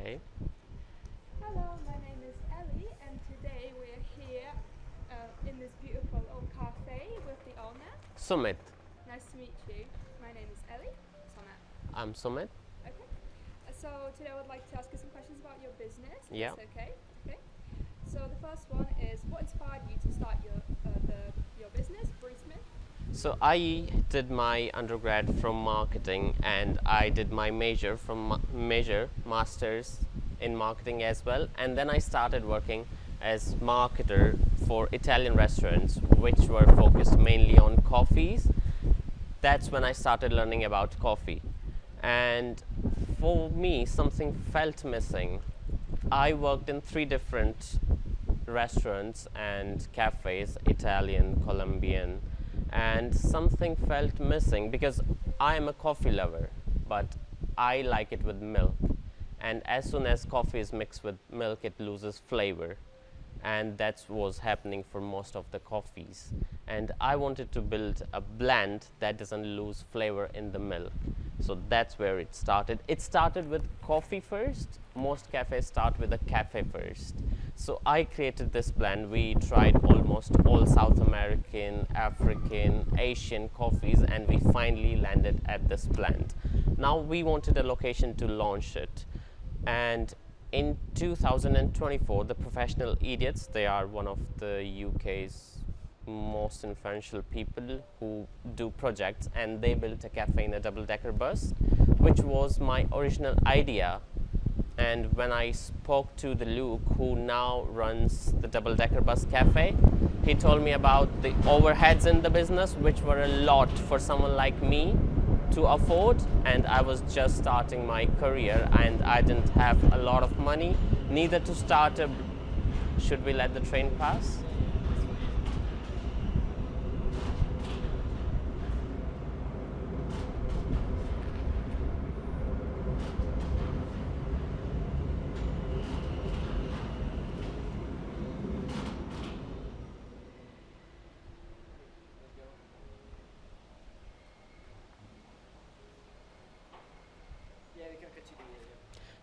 Okay. Hello, my name is Ellie, and today we're here in this beautiful old cafe with the owner. Sumit. Nice to meet you. My name is Ellie. Sona. I'm Sumit. Okay. So today I would like to ask you some questions about your business. If Yeah. that's okay. Okay. So the first one is, what inspired you to start your business, Brewsmith? So I did my undergrad from marketing, and I did my major masters in marketing as well, and then I started working as marketer for Italian restaurants which were focused mainly on coffees. That's when I started learning about coffee, and for me something felt missing. I worked in 3 different restaurants and cafes, Italian, Colombian, and something felt missing because I am a coffee lover, but I like it with milk. And as soon as coffee is mixed with milk, it loses flavor. And that was happening for most of the coffees. And I wanted to build a blend that doesn't lose flavor in the milk. So that's where it started. It started with coffee first. Most cafes start with a cafe first. So I created this blend. We tried almost all South American, African, Asian coffees, and we finally landed at this blend. Now we wanted a location to launch it. And in 2024, the Professional Idiots, they are one of the UK's most influential people who do projects, and they built a cafe in a double-decker bus, which was my original idea. And when I spoke to the Luke, who now runs the double-decker bus cafe, he told me about the overheads in the business, which were a lot for someone like me to afford, and I was just starting my career and I didn't have a lot of money, neither to start a... Should we let the train pass?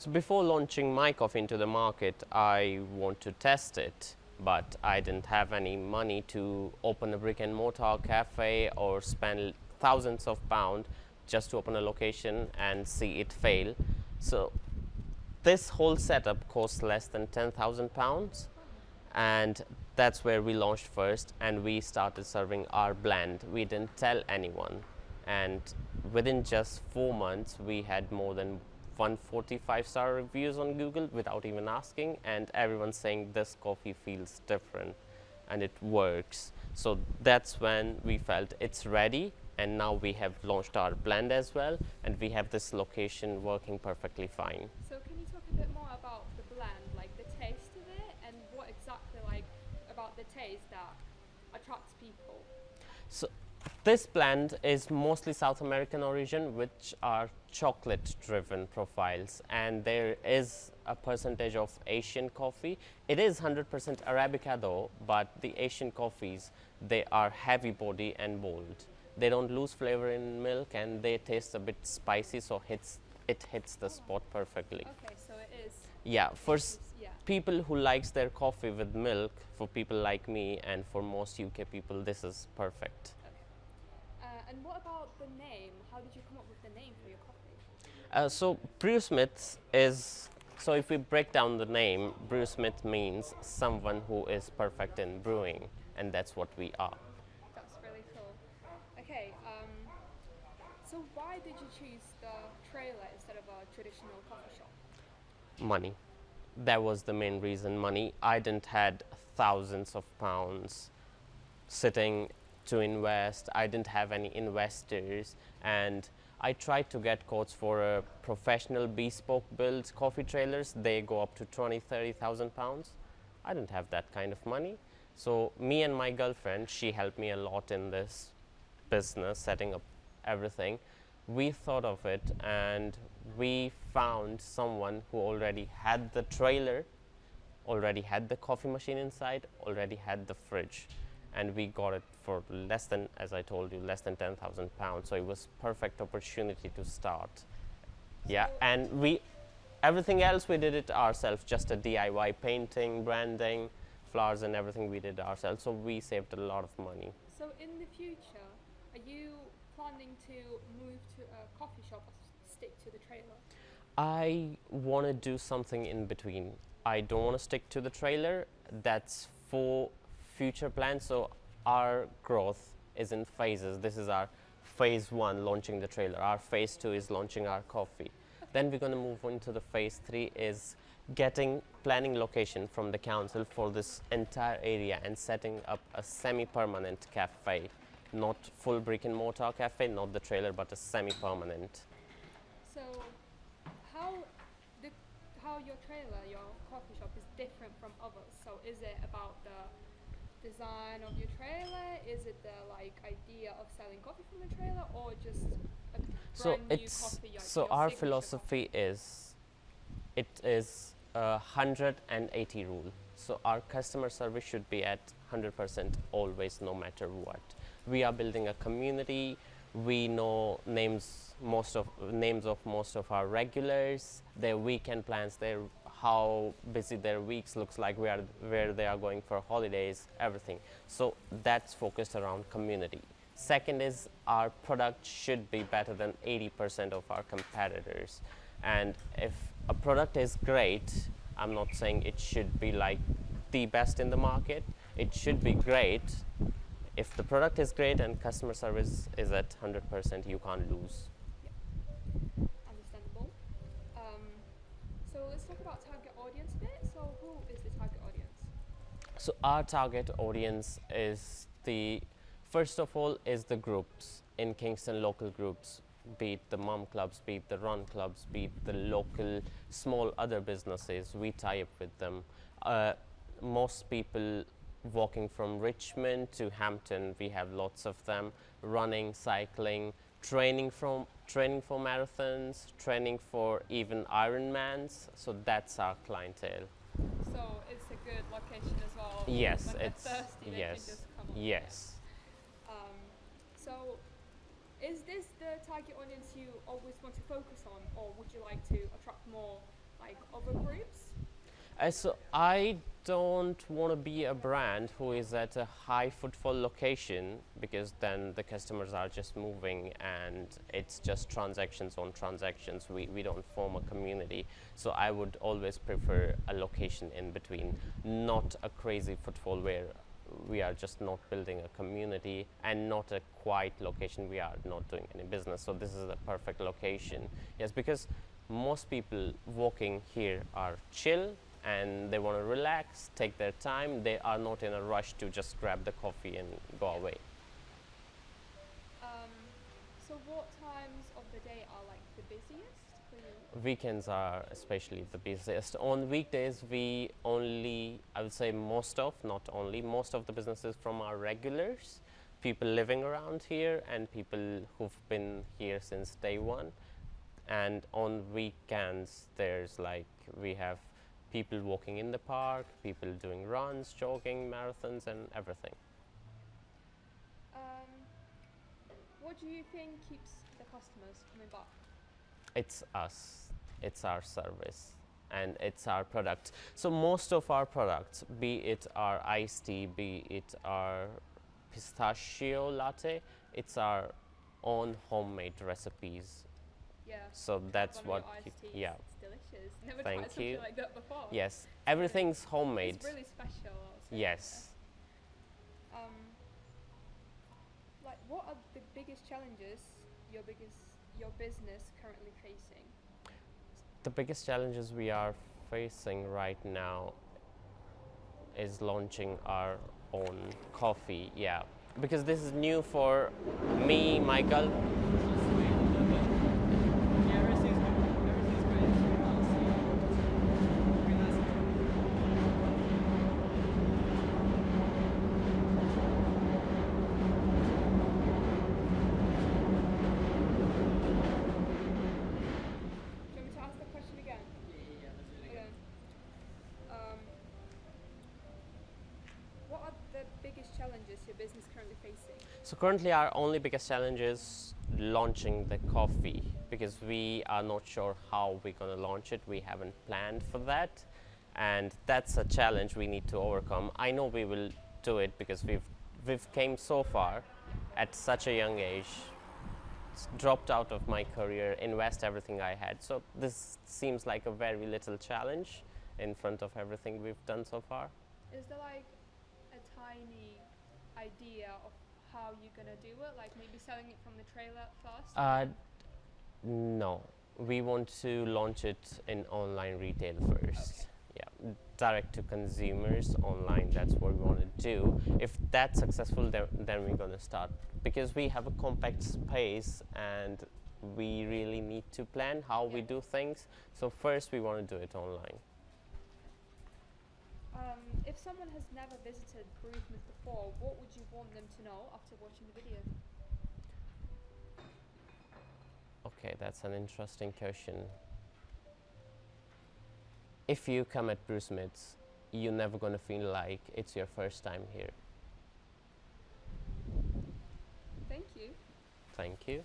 So before launching my coffee into the market, I want to test it, but I didn't have any money to open a brick and mortar cafe or spend thousands of pounds just to open a location and see it fail. So this whole setup cost less than £10,000, and that's where we launched first, and we started serving our blend. We didn't tell anyone, and within just 4 months we had more than 145-star reviews on Google without even asking, and everyone's saying this coffee feels different and it works. So that's when we felt it's ready, and now we have launched our blend as well, and we have this location working perfectly fine. So can you talk a bit more about the blend, like the taste of it, and what exactly like about the taste that attracts people? So this blend is mostly South American origin, which are chocolate-driven profiles, and there is a percentage of Asian coffee. It is 100% Arabica though, but the Asian coffees, they are heavy body and bold. They don't lose flavor in milk, and they taste a bit spicy, so it hits the spot perfectly. Okay, so it is. Yeah, for Yeah. people who likes their coffee with milk, for people like me and for most UK people, this is perfect. And what about the name? How did you come up with the name for your coffee? So Brewsmiths is, so if we break down the name, Brewsmith means someone who is perfect in brewing, and that's what we are. That's really cool. Okay, so why did you choose the trailer instead of a traditional coffee shop? Money. That was the main reason, money. I didn't had thousands of pounds sitting to invest. I didn't have any investors, and I tried to get quotes for a professional bespoke built coffee trailers. They go up to 20,000-30,000 pounds. I didn't have that kind of money. So me and my girlfriend, she helped me a lot in this business, setting up everything. We thought of it, and we found someone who already had the trailer, already had the coffee machine inside, already had the fridge, and we got it for less than, as I told you, less than 10,000 pounds. So it was perfect opportunity to start. Yeah, and we Everything else we did it ourselves, just a DIY painting, branding, flowers and everything we did ourselves. So we saved a lot of money. So in the future, are you planning to move to a coffee shop or stick to the trailer? I want to do something in between. I don't want to stick to the trailer. That's for future plans. So our growth is in phases. This is our phase one, launching the trailer. Our phase two is launching our coffee. Then we're going to move on to the phase three is getting planning location from the council for this entire area and setting up a semi-permanent cafe, not full brick and mortar cafe, not the trailer, but a semi-permanent. So how the how your trailer, your coffee shop is different from others? So is it about the design of your trailer? Is it the like idea of selling coffee from the trailer, or just a So brand new it's coffee? Like so your our signature philosophy is it is a 180 rule. So our customer service should be at 100% always, no matter what. We are building a community. We know names most of our regulars, their weekend plans, their how busy their weeks looks like, where they are going for holidays, everything. So that's focused around community. Second is our product should be better than 80% of our competitors. And if a product is great, I'm not saying it should be like the best in the market. It should be great. If the product is great and customer service is at 100%, you can't lose. Understandable. So let's talk about target audience a bit. So who is the target audience? So our target audience is first of all is the groups in Kingston, local groups, be it the mom clubs, be it the run clubs, be it the local small other businesses. We tie up with them. Most people walking from Richmond to Hampton, we have lots of them, running, cycling, training for marathons, training for even Ironmans. So that's our clientele. So it's a good location as well. Yes, when it's they're thirsty, they yes, can just come over yes. So is this the target audience you always want to focus on, or would you like to attract more like other groups? So I don't want to be a brand who is at a high footfall location, because then the customers are just moving and it's just transactions on transactions. We don't form a community. So I would always prefer a location in between, not a crazy footfall where we are just not building a community, and not a quiet location we are not doing any business. So this is the perfect location. Yes, because most people walking here are chill and they want to relax, take their time. They are not in a rush to just grab the coffee and go away. So what times of the day are like the busiest for you? Weekends are especially the busiest. On weekdays, we only, I would say most of the businesses from our regulars, people living around here and people who've been here since day one. And on weekends, there's like, we have people walking in the park, people doing runs, jogging, marathons and everything. What do you think keeps the customers coming back? It's us, it's our service, and it's our product. So most of our products, be it our iced tea, be it our pistachio latte, it's our own homemade recipes. Yeah. So that's One what of your iced teas. yeah. It's delicious. Never Thank tried something you. like that before. Yes, everything's homemade. It's really special. I would say. Yes. Like, what are the biggest challenges your business currently facing? The biggest challenges we are facing right now is launching our own coffee. Yeah, because this is new for me, Michael. Do you want me to ask the question again? Okay. What are the biggest challenges your business currently facing? So currently our only biggest challenge is launching the coffee. because we are not sure how we're going to launch it. We haven't planned for that, and that's a challenge we need to overcome. I know we will do it because we've came so far at such a young age, dropped out of my career, invest everything I had. So this seems like a very little challenge in front of everything we've done so far. Is there like a tiny idea of how you're gonna do it? Like maybe selling it from the trailer first? No, we want to launch it in online retail first. Yeah, direct to consumers online. That's what we want to do. If that's successful, then we're going to start, because we have a compact space and we really need to plan how we do things. So first, we want to do it online. If someone has never visited Brewsmith before, what would you want them to know after watching the video? Okay, that's an interesting question. If you come at Brewsmiths, you're never going to feel like it's your first time here. Thank you. Thank you.